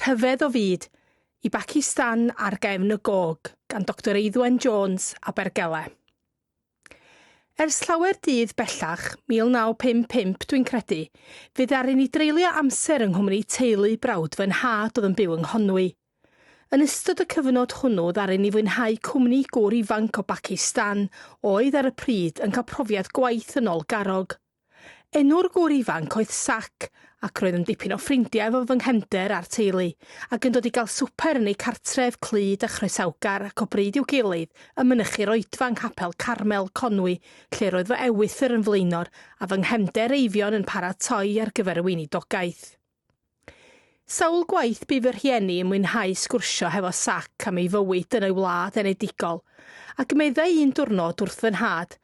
Rhyfedd o fyd, i Bacistan ar gefn y gog, gan Dr Eiddwen Jones a Bergele. Ers llawer dydd bellach, 1955 dwi'n credu, fydd ar i dreulio amser yng nghwmni teulu brawd fy nhad oedd yn byw yng Nghonwy. Yn ystod y cyfnod hwnnw ddaru ni fwynhau cwmni gŵr ifanc o Bacistan oedd ar y pryd yn cael profiad gwaith yn ôl garog. Enw'r gŵr ifanc oedd Sac ac roedd yn dipyn o ffrindiau efo fy nghefnder a'r teulu ac yn dod i gael swper yn ei cartref clud a chroesawgar ac o bryd i'w gilydd yn mynychu'r oedfa yng Nghapel Carmel, Conwy, lle roedd fy ewythr yn flaenor a fy nghefnder Eifion yn paratoi ar gyfer y weinidogaeth. Sawl gwaith bu fy rhieni yn mwynhau sgwrsio hefo Sac am ei fywyd yn ei wlad enedigol ac meddai un diwrnod wrth fy nhad,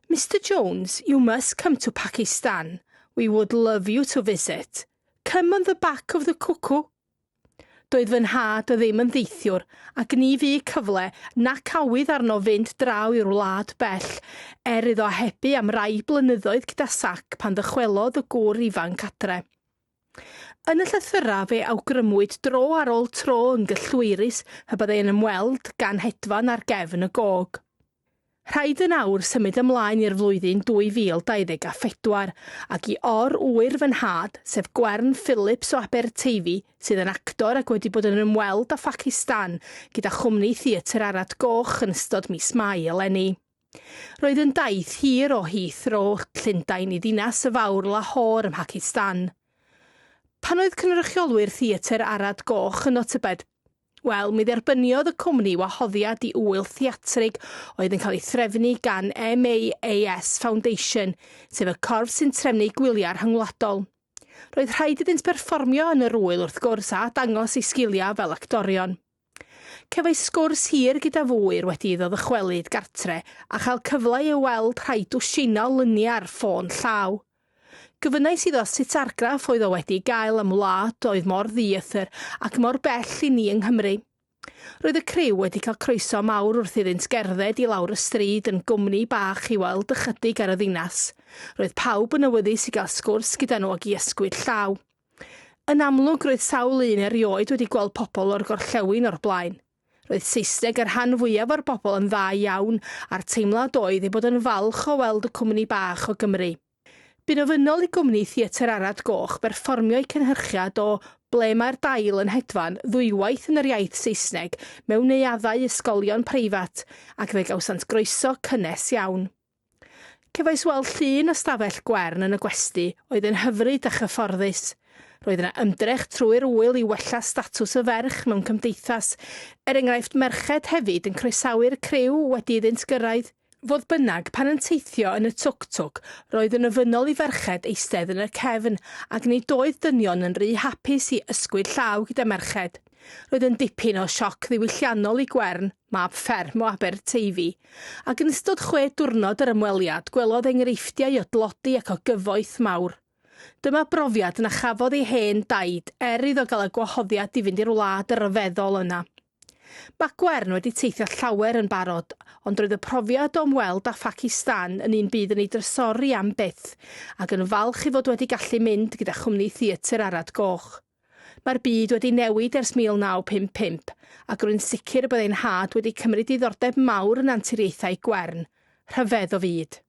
Mr Jones, you must come to Pakistan. We would love you to visit. Come on the back of the cuckoo. Doedd fy nhad o ddim yn ddeithiwr ac ni fu cyfle nac awydd arno fynd draw i'r wlad bell iddo hebu am rai blynyddoedd gyda Sac pan ddychwelodd y gŵr ifanc adre. Yn y llythyrau fe awgrymwyd dro ar ôl tro yn gyllwyrus y byddai'n ymweld gan hedfan ar gefn y gog. Rhaid yn awr symud ymlaen i'r flwyddyn 2024 ac i or-wyr fy nhad, sef Gwern Phillips o Aberteifi, sydd yn actor ac wedi bod yn ymweld â Pakistan gyda chwmni theatr Arad Goch yn ystod mis Mai eleni. Roedd yn daith hir o Heathrow, Llundain i ddinas y fawr Lahore ym Pakistan. Pan oedd cynrychiolwyr theatr Arad Goch yn Notybed, wel, mi dderbyniodd y cwmni wahoddiad i wyl theatrig oedd yn cael ei threfnu gan MAAS Foundation, sef y corff sy'n trefnu gwyliau rhyngwladol. Roedd rhaid iddynt berfformio yn yr wyl wrth gwrs a dangos ei sgiliau fel actorion. Cefai sgwrs hir gyda fwyr wedi iddo ddychwelyd gartre a chael cyfle i weld rhai dwsina o luniau ar ffôn llaw. Gyfynais iddo sut argraff oedd o wedi gael am wlad oedd mor ddiethyr ac mor bell i ni yng Nghymru. Roedd y criw wedi cael croeso mawr wrth iddynt gerdded i lawr y stryd yn gwmni bach i weld ychydig ar y ddinas. Roedd pawb yn awyddus i gael sgwrs gyda nhw ag i ysgwyd llaw. Yn amlwg roedd sawl un erioed wedi gweld pobl o'r gorllewin o'r blaen. Roedd Saesneg yr rhan fwyaf o'r bobl yn dda iawn a'r teimlad oedd ei bod yn falch o weld y cwmni bach o Gymru. Bu'n ofynnol i gwmni theatr Arad Goch berfformio'i cynhyrchiad o Ble Mae'r Dail yn hedfan ddwywaith yn yr iaith Saesneg mewn neuaddau ysgolion preifat ac fe gawsant groeso cynnes iawn. Cefais weld llun o stafell Gwern yn y gwesty oedd yn hyfryd a chyfforddus. Roedd yna ymdrech trwy'r wyl i wella statws y ferch mewn cymdeithas, enghraifft merched hefyd yn croesawu'r criw wedi iddynt gyrraedd. Fodd bynnag, pan yn teithio yn y twc-twc, roedd yn ofynnol i ferched eistedd yn y cefn ac nid oedd dynion yn rhy hapus i ysgwyd llaw gyda merched. Roedd yn dipyn o sioc ddiwylliannol i Gwern, mab fferm o Aberteifi, ac yn ystod 6 diwrnod yr ymweliad gwelodd enghreifftiau o dlodi ac o gyfoeth mawr. Dyma brofiad na chafodd ei hen daid iddo gael y gwahoddiad i fynd i'r wlad y ryfeddol yna. Mae Gwern wedi teithio llawer yn barod, ond roedd y profiad o ymweld â Pakistan yn un bydd yn ei drysori am byth, ac yn falch i fod wedi gallu mynd gyda chwmni theatr Arad Goch. Mae'r byd wedi newid ers 1955, ac rwy'n sicr y byddai'n nhad wedi cymryd diddordeb mawr yn anturiaethau Gwern. Rhyfedd o fyd.